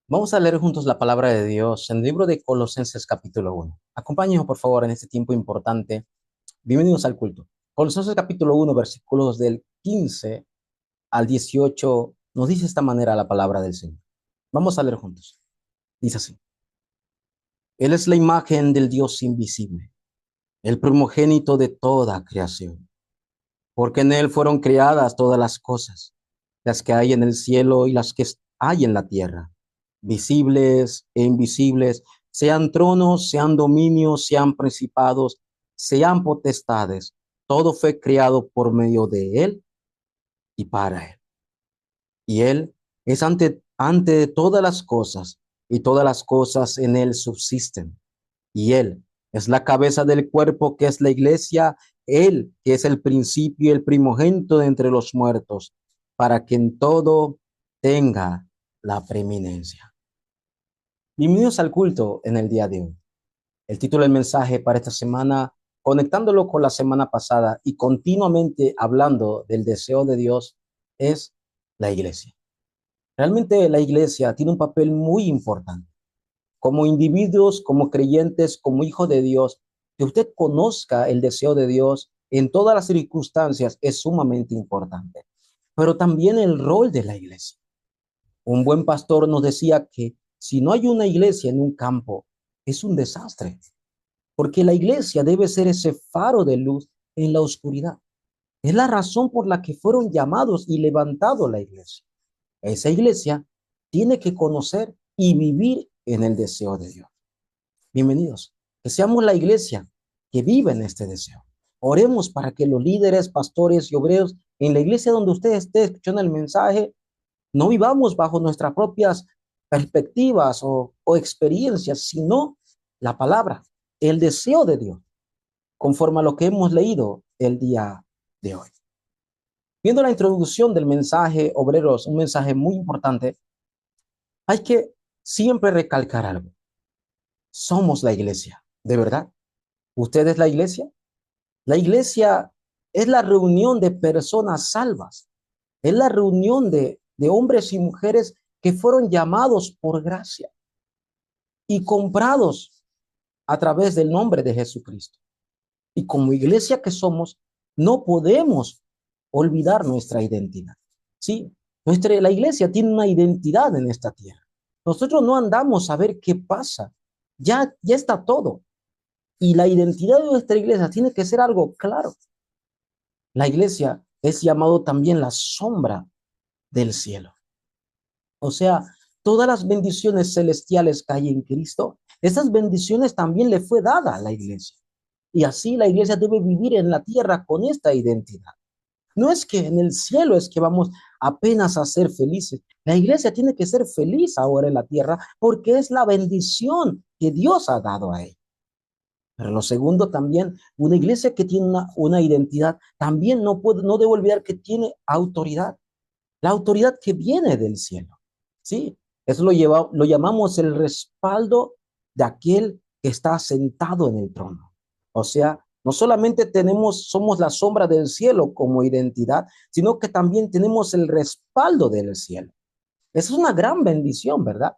Vamos a leer juntos la palabra de Dios en el libro de Colosenses capítulo 1. Acompáñenos, por favor, en este tiempo importante. Bienvenidos al culto. Colosenses capítulo 1, versículos del 15 al 18, nos dice de esta manera la palabra del Señor. Vamos a leer juntos. Dice así: Él es la imagen del Dios invisible, el primogénito de toda creación, porque en Él fueron creadas todas las cosas, las que hay en el cielo y las que hay en la tierra, visibles e invisibles, sean tronos, sean dominios, sean principados, sean potestades. Todo fue creado por medio de Él y para Él. Y Él es ante de todas las cosas, y todas las cosas en Él subsisten. Y Él es la cabeza del cuerpo que es la iglesia, Él que es el principio y el primogénito de entre los muertos, para que en todo tenga la preeminencia. Bienvenidos al culto en el día de hoy. El título del mensaje para esta semana, conectándolo con la semana pasada y continuamente hablando del deseo de Dios, es la iglesia. Realmente la iglesia tiene un papel muy importante. Como individuos, como creyentes, como hijos de Dios, que usted conozca el deseo de Dios en todas las circunstancias es sumamente importante. Pero también el rol de la iglesia. Un buen pastor nos decía que si no hay una iglesia en un campo, es un desastre, porque la iglesia debe ser ese faro de luz en la oscuridad. Es la razón por la que fueron llamados y levantados la iglesia. Esa iglesia tiene que conocer y vivir en el deseo de Dios. Bienvenidos. Que seamos la iglesia que vive en este deseo. Oremos para que los líderes, pastores y obreros en la iglesia donde usted esté escuchando el mensaje, no vivamos bajo nuestras propias perspectivas o experiencias, sino la palabra, el deseo de Dios, conforme a lo que hemos leído el día de hoy. Viendo la introducción del mensaje, obreros, un mensaje muy importante, hay que siempre recalcar algo. Somos la iglesia, ¿de verdad? ¿Usted es la iglesia? La iglesia es la reunión de personas salvas, es la reunión de hombres y mujeres que fueron llamados por gracia y comprados a través del nombre de Jesucristo. Y como iglesia que somos, no podemos olvidar nuestra identidad. Sí, la iglesia tiene una identidad en esta tierra. Nosotros no andamos a ver qué pasa. Ya está todo. Y la identidad de nuestra iglesia tiene que ser algo claro. La iglesia es llamado también la sombra del cielo. O sea, todas las bendiciones celestiales que hay en Cristo, esas bendiciones también le fue dada a la iglesia. Y así la iglesia debe vivir en la tierra con esta identidad. No es que en el cielo es que vamos apenas a ser felices. La iglesia tiene que ser feliz ahora en la tierra porque es la bendición que Dios ha dado a ella. Pero lo segundo también, una iglesia que tiene una identidad, también no debe olvidar que tiene autoridad. La autoridad que viene del cielo. Sí, eso lo llamamos el respaldo de aquel que está sentado en el trono. O sea, no solamente somos la sombra del cielo como identidad, sino que también tenemos el respaldo del cielo. Esa es una gran bendición, ¿verdad?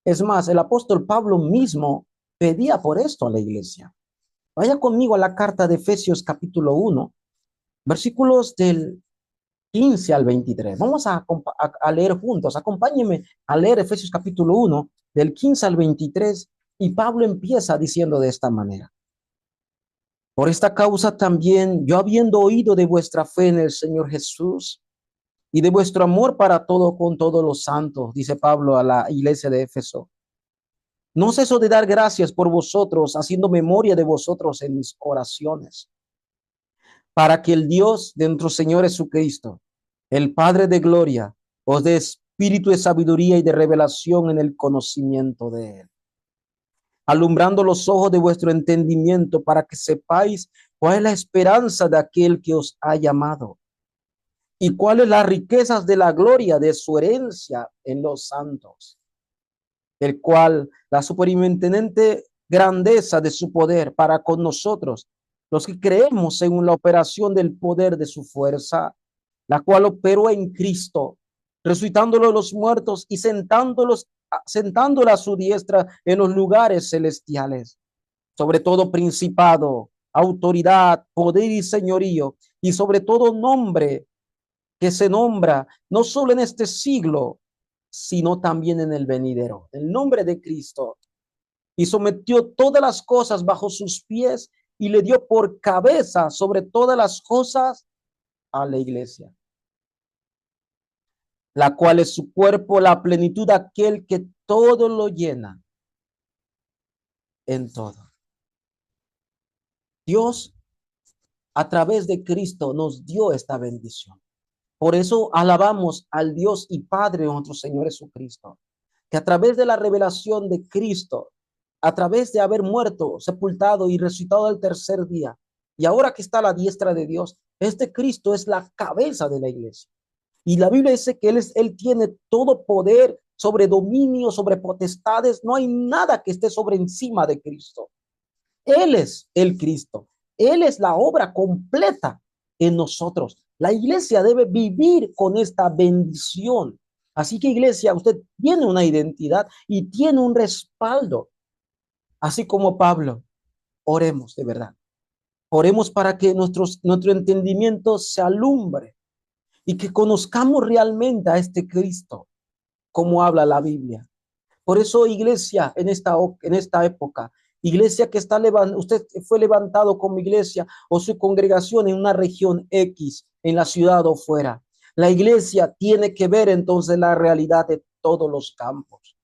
Es más, el apóstol Pablo mismo pedía por esto a la iglesia. Vaya conmigo a la carta de Efesios capítulo 1, versículos del 15 al 23. Vamos a leer juntos. Acompáñenme a leer Efesios capítulo 1, del 15 al 23. Y Pablo empieza diciendo de esta manera: Por esta causa también, yo habiendo oído de vuestra fe en el Señor Jesús y de vuestro amor para todo con todos los santos, dice Pablo a la iglesia de Éfeso, no ceso de dar gracias por vosotros, haciendo memoria de vosotros en mis oraciones, para que el Dios de nuestro Señor Jesucristo, el Padre de gloria, os dé espíritu de sabiduría y de revelación en el conocimiento de Él, alumbrando los ojos de vuestro entendimiento para que sepáis cuál es la esperanza de aquel que os ha llamado y cuáles las riquezas de la gloria de su herencia en los santos, el cual la superintenente grandeza de su poder para con nosotros, los que creemos según la operación del poder de su fuerza, la cual operó en Cristo, resucitándolo de los muertos y sentándolos sentándola a su diestra en los lugares celestiales, sobre todo principado, autoridad, poder y señorío, y sobre todo nombre que se nombra no solo en este siglo, sino también en el venidero. El nombre de Cristo. Y sometió todas las cosas bajo sus pies y le dio por cabeza sobre todas las cosas a la iglesia, la cual es su cuerpo, la plenitud de aquel que todo lo llena en todo. Dios, a través de Cristo, nos dio esta bendición. Por eso alabamos al Dios y Padre de nuestro Señor Jesucristo, que a través de la revelación de Cristo, a través de haber muerto, sepultado y resucitado al tercer día, y ahora que está a la diestra de Dios, este Cristo es la cabeza de la iglesia. Y la Biblia dice que él tiene todo poder sobre dominio, sobre potestades. No hay nada que esté sobre encima de Cristo. Él es el Cristo. Él es la obra completa en nosotros. La iglesia debe vivir con esta bendición. Así que iglesia, usted tiene una identidad y tiene un respaldo. Así como Pablo, oremos de verdad. Oremos para que nuestro entendimiento se alumbre y que conozcamos realmente a este Cristo, como habla la Biblia. Por eso, iglesia, en esta época, iglesia que está levantando, usted fue levantado como iglesia o su congregación en una región X, en la ciudad o fuera. La iglesia tiene que ver entonces la realidad de todos los campos.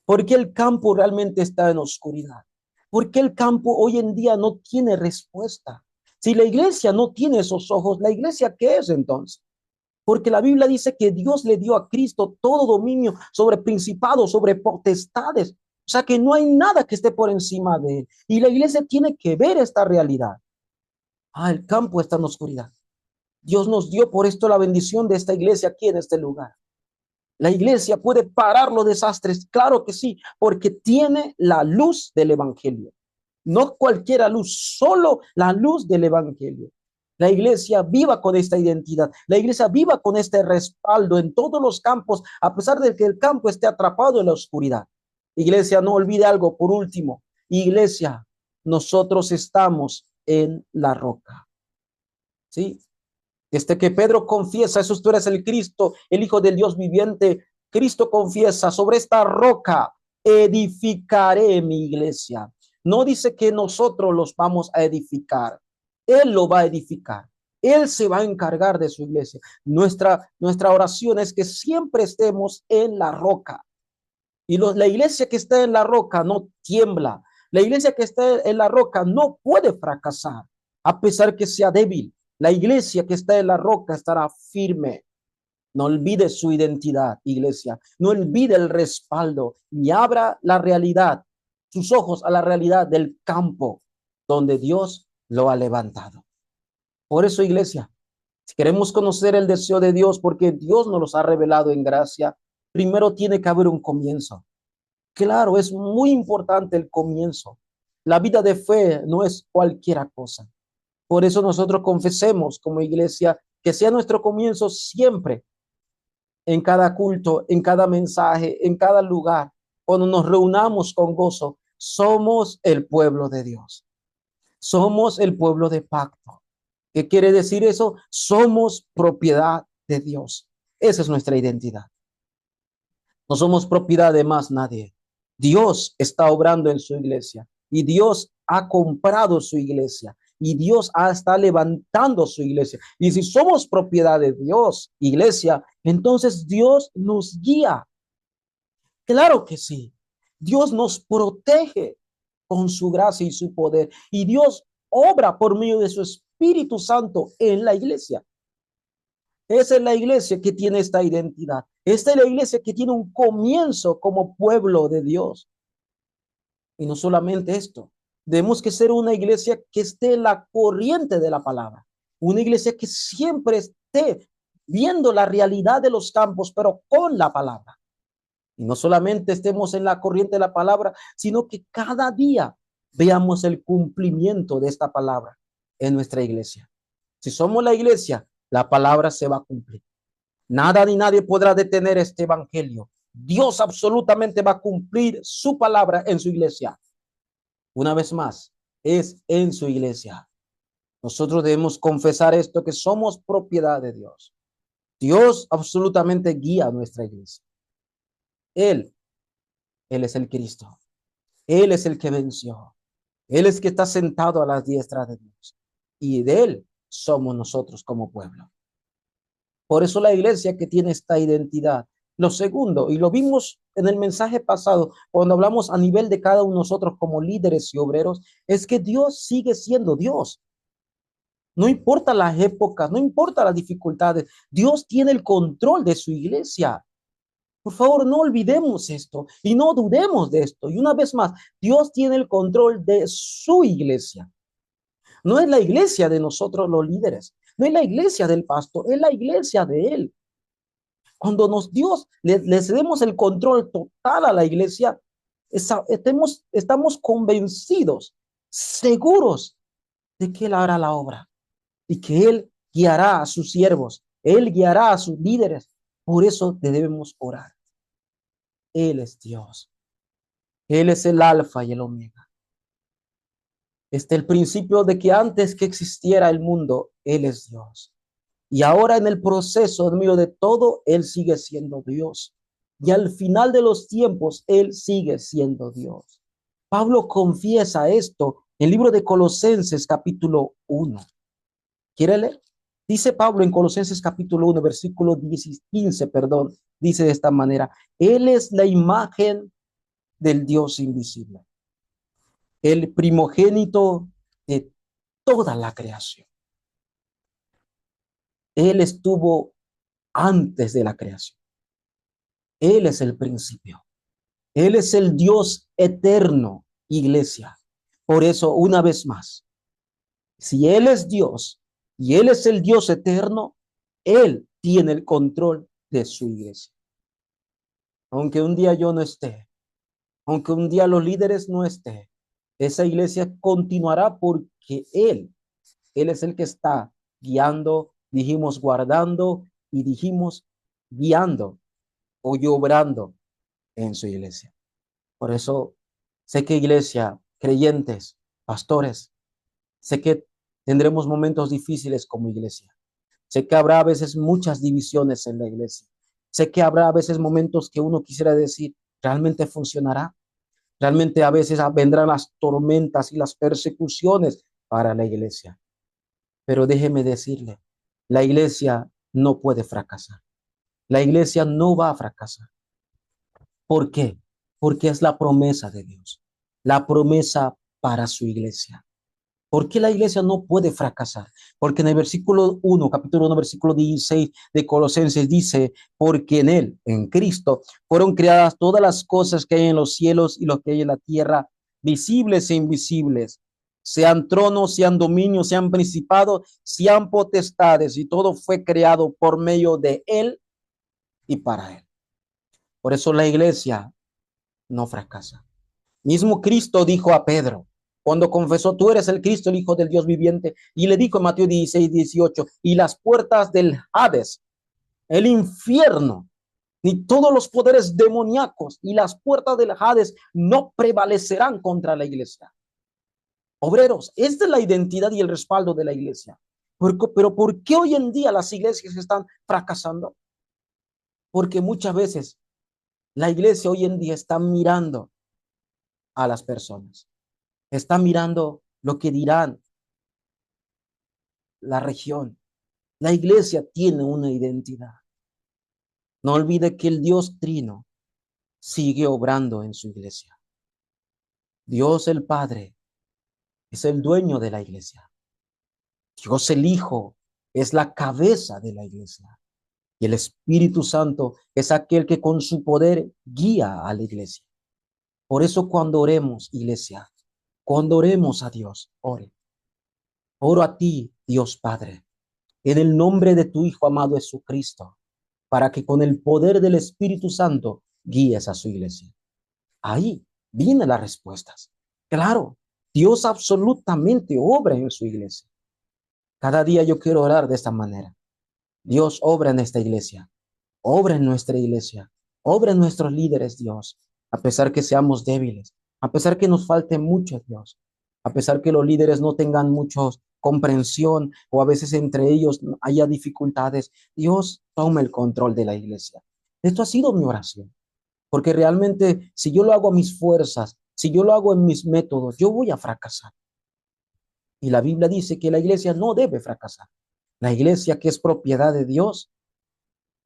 ¿Por qué el campo realmente está en oscuridad? ¿Por qué el campo hoy en día no tiene respuesta? Si la iglesia no tiene esos ojos, ¿la iglesia qué es entonces? Porque la Biblia dice que Dios le dio a Cristo todo dominio sobre principados, sobre potestades. O sea que no hay nada que esté por encima de él. Y la iglesia tiene que ver esta realidad. El campo está en oscuridad. Dios nos dio por esto la bendición de esta iglesia aquí en este lugar. La iglesia puede parar los desastres, claro que sí, porque tiene la luz del evangelio. No cualquiera luz, solo la luz del evangelio. La iglesia viva con esta identidad. La iglesia viva con este respaldo en todos los campos, a pesar de que el campo esté atrapado en la oscuridad. Iglesia, no olvide algo por último. Iglesia, nosotros estamos en la roca. ¿Sí? Desde que Pedro confiesa, Jesús, tú eres el Cristo, el Hijo del Dios viviente, Cristo confiesa, sobre esta roca edificaré mi iglesia. No dice que nosotros los vamos a edificar. Él lo va a edificar. Él se va a encargar de su iglesia. Nuestra oración es que siempre estemos en la roca. Y la iglesia que está en la roca no tiembla. La iglesia que está en la roca no puede fracasar, a pesar que sea débil. La iglesia que está en la roca estará firme. No olvide su identidad, iglesia. No olvide el respaldo y abra la realidad, sus ojos a la realidad del campo donde Dios lo ha levantado. Por eso, iglesia, si queremos conocer el deseo de Dios, porque Dios nos los ha revelado en gracia, primero tiene que haber un comienzo. Claro, es muy importante el comienzo. La vida de fe no es cualquier cosa. Por eso nosotros confesemos como iglesia que sea nuestro comienzo siempre, en cada culto, en cada mensaje, en cada lugar, cuando nos reunamos con gozo. Somos el pueblo de Dios. Somos el pueblo de pacto. ¿Qué quiere decir eso? Somos propiedad de Dios. Esa es nuestra identidad. No somos propiedad de más nadie. Dios está obrando en su iglesia y Dios ha comprado su iglesia y Dios está levantando su iglesia. Y si somos propiedad de Dios, iglesia, entonces Dios nos guía. Claro que sí. Dios nos protege con su gracia y su poder. Y Dios obra por medio de su Espíritu Santo en la iglesia. Esa es la iglesia que tiene esta identidad. Esta es la iglesia que tiene un comienzo como pueblo de Dios. Y no solamente esto, debemos que ser una iglesia que esté en la corriente de la palabra. Una iglesia que siempre esté viendo la realidad de los campos, pero con la palabra. Y no solamente estemos en la corriente de la palabra, sino que cada día veamos el cumplimiento de esta palabra en nuestra iglesia. Si somos la iglesia, la palabra se va a cumplir. Nada ni nadie podrá detener este evangelio. Dios absolutamente va a cumplir su palabra en su iglesia. Una vez más, es en su iglesia. Nosotros debemos confesar esto, que somos propiedad de Dios. Dios absolutamente guía a nuestra iglesia. Él, Él es el Cristo. Él es el que venció. Él es que está sentado a la diestra de Dios. Y de Él somos nosotros como pueblo. Por eso la iglesia que tiene esta identidad. Lo segundo, y lo vimos en el mensaje pasado, cuando hablamos a nivel de cada uno de nosotros como líderes y obreros, es que Dios sigue siendo Dios. No importa las épocas, no importa las dificultades, Dios tiene el control de su iglesia. Por favor, no olvidemos esto y no dudemos de esto. Y una vez más, Dios tiene el control de su iglesia. No es la iglesia de nosotros los líderes, no es la iglesia del pastor, es la iglesia de Él. Cuando Dios le cedemos el control total a la iglesia, estamos convencidos, seguros de que Él hará la obra y que Él guiará a sus siervos, Él guiará a sus líderes. Por eso debemos orar. Él es Dios. Él es el alfa y el omega. El principio de que antes que existiera el mundo, Él es Dios. Y ahora en el proceso en medio de todo, Él sigue siendo Dios. Y al final de los tiempos, Él sigue siendo Dios. Pablo confiesa esto en el libro de Colosenses capítulo 1. ¿Quiere leer? Dice Pablo en Colosenses capítulo 1, versículo 15, dice de esta manera: Él es la imagen del Dios invisible, el primogénito de toda la creación. Él estuvo antes de la creación. Él es el principio. Él es el Dios eterno, iglesia. Por eso, una vez más, si Él es Dios y Él es el Dios eterno, Él tiene el control de su iglesia. Aunque un día yo no esté, aunque un día los líderes no estén, esa iglesia continuará porque Él es el que está guiando, dijimos guardando y dijimos guiando o obrando en su iglesia. Por eso sé que iglesia, creyentes, pastores, sé que tendremos momentos difíciles como iglesia. Sé que habrá a veces muchas divisiones en la iglesia. Sé que habrá a veces momentos que uno quisiera decir, ¿realmente funcionará? Realmente a veces vendrán las tormentas y las persecuciones para la iglesia. Pero déjeme decirle, la iglesia no puede fracasar. La iglesia no va a fracasar. ¿Por qué? Porque es la promesa de Dios, la promesa para su iglesia. ¿Por qué la iglesia no puede fracasar? Porque en el versículo 1, capítulo 1, versículo 16 de Colosenses dice, porque en Él, en Cristo, fueron creadas todas las cosas que hay en los cielos y lo que hay en la tierra, visibles e invisibles, sean tronos, sean dominios, sean principados, sean potestades, y todo fue creado por medio de Él y para Él. Por eso la iglesia no fracasa. Mismo Cristo dijo a Pedro, cuando confesó, tú eres el Cristo, el Hijo del Dios viviente, y le dijo en Mateo 16, 18, y las puertas del Hades, el infierno, ni todos los poderes demoníacos y las puertas del Hades no prevalecerán contra la iglesia. Obreros, esta es la identidad y el respaldo de la iglesia. Pero ¿por qué hoy en día las iglesias están fracasando? Porque muchas veces la iglesia hoy en día está mirando a las personas. Está mirando lo que dirán la región. La iglesia tiene una identidad. No olvide que el Dios Trino sigue obrando en su iglesia. Dios el Padre es el dueño de la iglesia. Dios el Hijo es la cabeza de la iglesia. Y el Espíritu Santo es aquel que con su poder guía a la iglesia. Por eso cuando oremos, iglesia, cuando oremos a Dios, ore. Oro a ti, Dios Padre, en el nombre de tu Hijo amado Jesucristo, para que con el poder del Espíritu Santo guíes a su iglesia. Ahí vienen las respuestas. Claro, Dios absolutamente obra en su iglesia. Cada día yo quiero orar de esta manera. Dios obra en esta iglesia, obra en nuestra iglesia, Obra en nuestros líderes, Dios, a pesar que seamos débiles, a pesar que nos falte mucho, Dios, a pesar que los líderes no tengan mucha comprensión o a veces entre ellos haya dificultades. Dios, toma el control de la iglesia. Esto ha sido mi oración, porque realmente si yo lo hago a mis fuerzas, si yo lo hago en mis métodos, yo voy a fracasar. Y la Biblia dice que la iglesia no debe fracasar. La iglesia que es propiedad de Dios,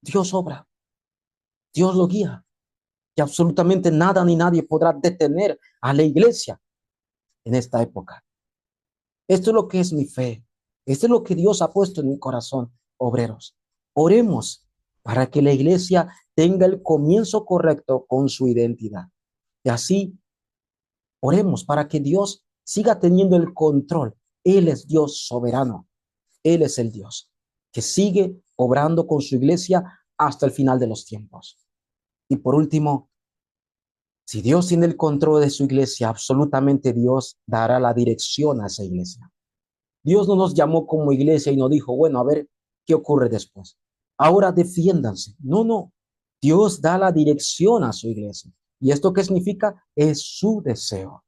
Dios obra, Dios lo guía. Y absolutamente nada ni nadie podrá detener a la iglesia en esta época. Esto es lo que es mi fe. Esto es lo que Dios ha puesto en mi corazón, obreros. Oremos para que la iglesia tenga el comienzo correcto con su identidad. Y así oremos para que Dios siga teniendo el control. Él es Dios soberano. Él es el Dios que sigue obrando con su iglesia hasta el final de los tiempos. Y por último, si Dios tiene el control de su iglesia, absolutamente Dios dará la dirección a esa iglesia. Dios no nos llamó como iglesia y nos dijo, bueno, a ver qué ocurre después. Ahora defiéndanse. No, no. Dios da la dirección a su iglesia. ¿Y esto qué significa? Es su deseo.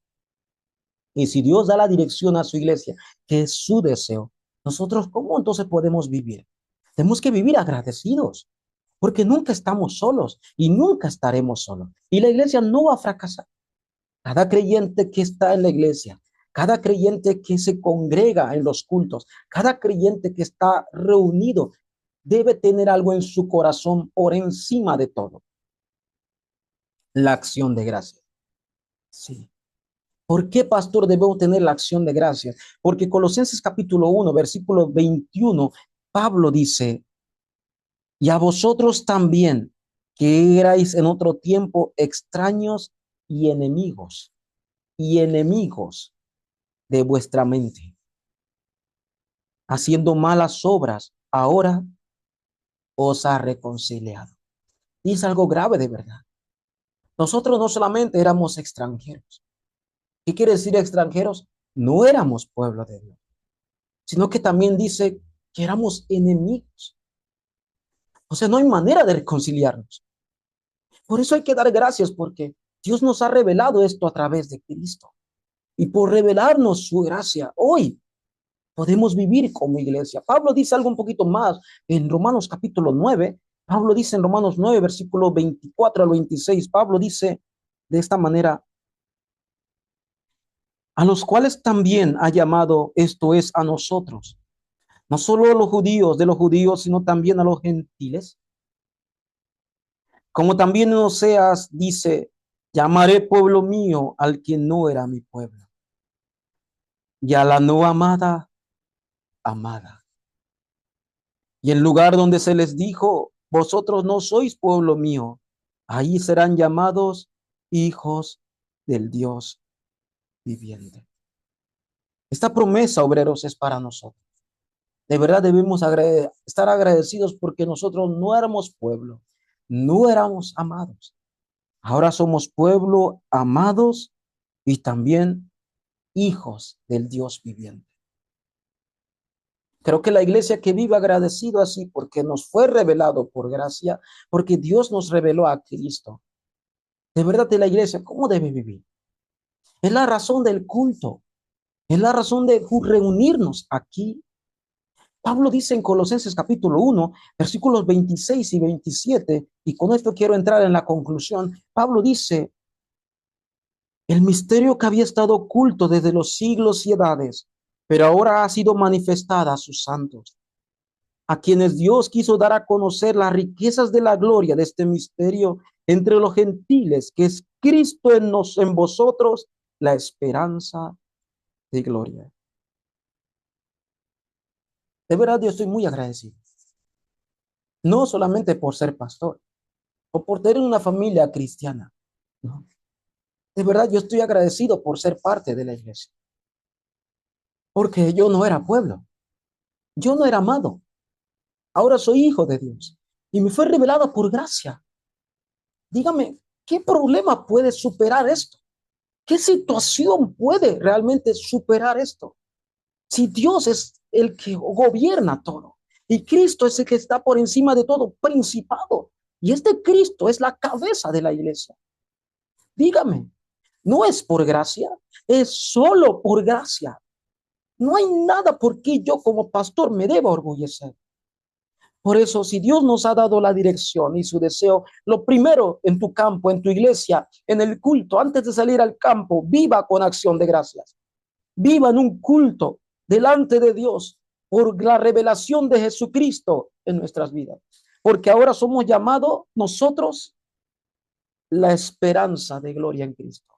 Y si Dios da la dirección a su iglesia, que es su deseo, nosotros, ¿cómo entonces podemos vivir? Tenemos que vivir agradecidos, porque nunca estamos solos y nunca estaremos solos. Y la iglesia no va a fracasar. Cada creyente que está en la iglesia, cada creyente que se congrega en los cultos, cada creyente que está reunido, debe tener algo en su corazón por encima de todo. La acción de gracias. Sí. ¿Por qué, pastor, debemos tener la acción de gracias? Porque Colosenses capítulo 1, versículo 21, Pablo dice, y a vosotros también, que erais en otro tiempo extraños y enemigos de vuestra mente, haciendo malas obras, ahora os ha reconciliado. Y es algo grave de verdad. Nosotros no solamente éramos extranjeros. ¿Qué quiere decir extranjeros? No éramos pueblo de Dios, sino que también dice que éramos enemigos. O sea, no hay manera de reconciliarnos. Por eso hay que dar gracias porque Dios nos ha revelado esto a través de Cristo. Y por revelarnos su gracia, hoy podemos vivir como iglesia. Pablo dice algo un poquito más en Romanos capítulo 9. Pablo dice en Romanos 9, versículo 24 al 26, Pablo dice de esta manera, a los cuales también ha llamado, esto es, a nosotros, no solo a los judíos, de los judíos, sino también a los gentiles. Como también en Oseas dice, llamaré pueblo mío al que no era mi pueblo, y a la no amada, amada. Y el lugar donde se les dijo, vosotros no sois pueblo mío, ahí serán llamados hijos del Dios viviente. Esta promesa, obreros, es para nosotros. De verdad debemos estar agradecidos porque nosotros no éramos pueblo, no éramos amados. Ahora somos pueblo amados y también hijos del Dios viviente. Creo que la iglesia que vive agradecido así porque nos fue revelado por gracia, porque Dios nos reveló a Cristo. De verdad de la iglesia, ¿cómo debe vivir? Es la razón del culto, es la razón de reunirnos aquí. Pablo dice en Colosenses capítulo 1, versículos 26 y 27, y con esto quiero entrar en la conclusión. Pablo dice, el misterio que había estado oculto desde los siglos y edades, pero ahora ha sido manifestada a sus santos, a quienes Dios quiso dar a conocer las riquezas de la gloria de este misterio entre los gentiles, que es Cristo en vosotros, la esperanza de gloria. De verdad, yo estoy muy agradecido, no solamente por ser pastor o por tener una familia cristiana, no. De verdad, yo estoy agradecido por ser parte de la iglesia, porque yo no era pueblo, yo no era amado, ahora soy hijo de Dios y me fue revelado por gracia. Dígame, ¿qué problema puede superar esto? ¿Qué situación puede realmente superar esto? Si Dios es el que gobierna todo y Cristo es el que está por encima de todo, principado. Y este Cristo es la cabeza de la iglesia. Dígame, no es por gracia, es solo por gracia. No hay nada por qué yo como pastor me deba orgullecer. Por eso, si Dios nos ha dado la dirección y su deseo, lo primero en tu campo, en tu iglesia, en el culto, antes de salir al campo, viva con acción de gracias. Viva en un culto delante de Dios por la revelación de Jesucristo en nuestras vidas. Porque ahora somos llamados nosotros la esperanza de gloria en Cristo.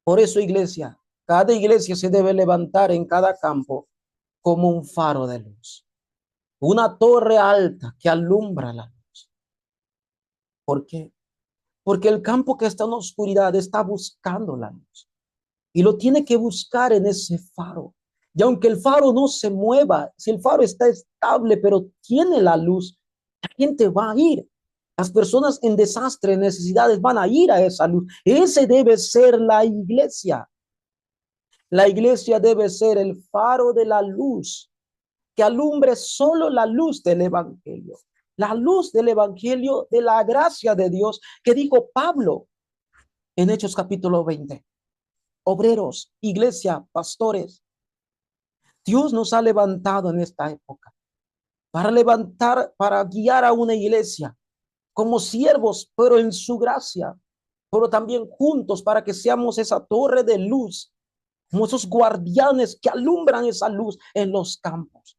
Por eso, iglesia, cada iglesia se debe levantar en cada campo como un faro de luz. Una torre alta que alumbra la luz. ¿Por qué? Porque el campo que está en oscuridad está buscando la luz y lo tiene que buscar en ese faro. Y aunque el faro no se mueva, si el faro está estable, pero tiene la luz, la gente va a ir. Las personas en desastre, en necesidades, van a ir a esa luz. Ese debe ser la iglesia. La iglesia debe ser el faro de la luz que alumbre solo la luz del evangelio. La luz del evangelio de la gracia de Dios que dijo Pablo en Hechos capítulo 20. Obreros, iglesia, pastores, Dios nos ha levantado en esta época para guiar a una iglesia como siervos, pero en su gracia, pero también juntos para que seamos esa torre de luz, como esos guardianes que alumbran esa luz en los campos.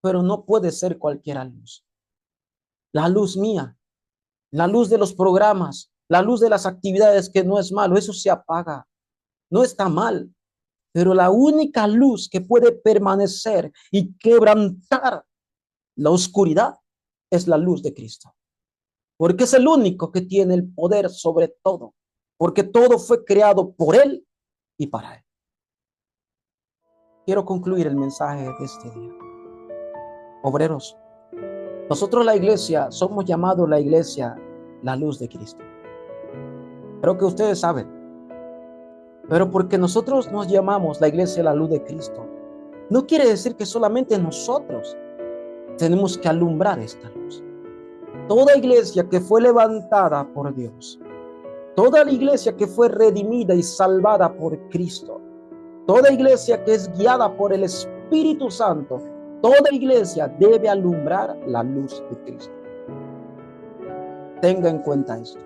Pero no puede ser cualquier luz. La luz mía, la luz de los programas, la luz de las actividades, que no es malo, eso se apaga, no está mal. Pero la única luz que puede permanecer y quebrantar la oscuridad es la luz de Cristo. Porque es el único que tiene el poder sobre todo. Porque todo fue creado por Él y para Él. Quiero concluir el mensaje de este día. Obreros, nosotros la iglesia somos llamados la iglesia la luz de Cristo. Creo que ustedes saben. Pero porque nosotros nos llamamos la iglesia la luz de Cristo, no quiere decir que solamente nosotros tenemos que alumbrar esta luz. Toda iglesia que fue levantada por Dios, toda la iglesia que fue redimida y salvada por Cristo, toda iglesia que es guiada por el Espíritu Santo, toda iglesia debe alumbrar la luz de Cristo. Tenga en cuenta esto.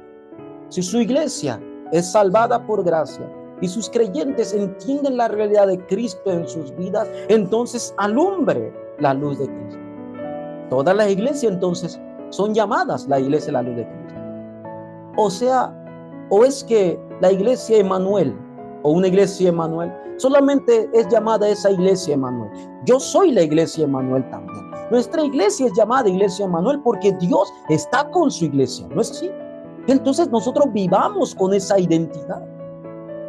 Si su iglesia es salvada por gracia y sus creyentes entienden la realidad de Cristo en sus vidas, entonces alumbre la luz de Cristo. Todas las iglesias entonces son llamadas la iglesia la luz de Cristo. O sea, o es que la iglesia Emanuel o una iglesia Emanuel solamente es llamada esa iglesia Emanuel. Yo soy la iglesia Emanuel también. Nuestra iglesia es llamada iglesia Emanuel porque Dios está con su iglesia, ¿no es así? Entonces nosotros vivamos con esa identidad.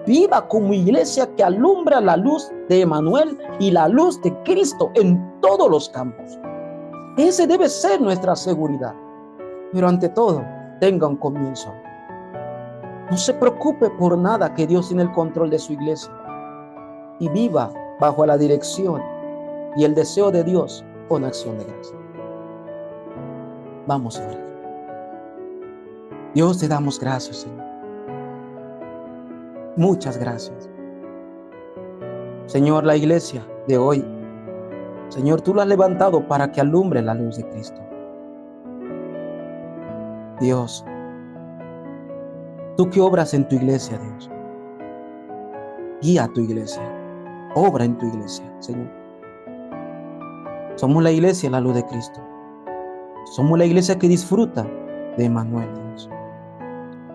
Viva como iglesia que alumbra la luz de Emanuel y la luz de Cristo en todos los campos. Ese debe ser nuestra seguridad. Pero ante todo, tenga un comienzo. No se preocupe por nada, que Dios tiene el control de su iglesia. Y viva bajo la dirección y el deseo de Dios con acción de gracia. Vamos a orar. Dios, te damos gracias, Señor. Muchas gracias. Señor, la iglesia de hoy, Señor, tú la has levantado para que alumbre la luz de Cristo. Dios, tú que obras en tu iglesia, Dios, guía a tu iglesia, obra en tu iglesia, Señor. Somos la iglesia, la luz de Cristo. Somos la iglesia que disfruta de Emanuel, Dios.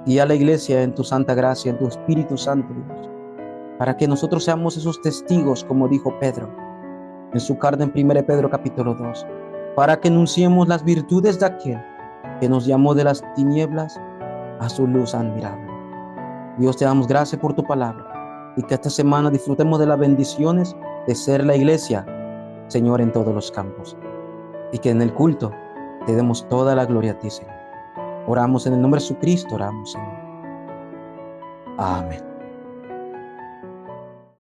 Guía a la iglesia en tu santa gracia, en tu Espíritu Santo, Dios, para que nosotros seamos esos testigos, como dijo Pedro en su carta en 1 Pedro capítulo 2, para que anunciemos las virtudes de aquel que nos llamó de las tinieblas a su luz admirable. Dios, te damos gracias por tu palabra y que esta semana disfrutemos de las bendiciones de ser la iglesia, Señor, en todos los campos, y que en el culto te demos toda la gloria a ti, Señor. Oramos en el nombre de Jesucristo, oramos, Señor. Amén.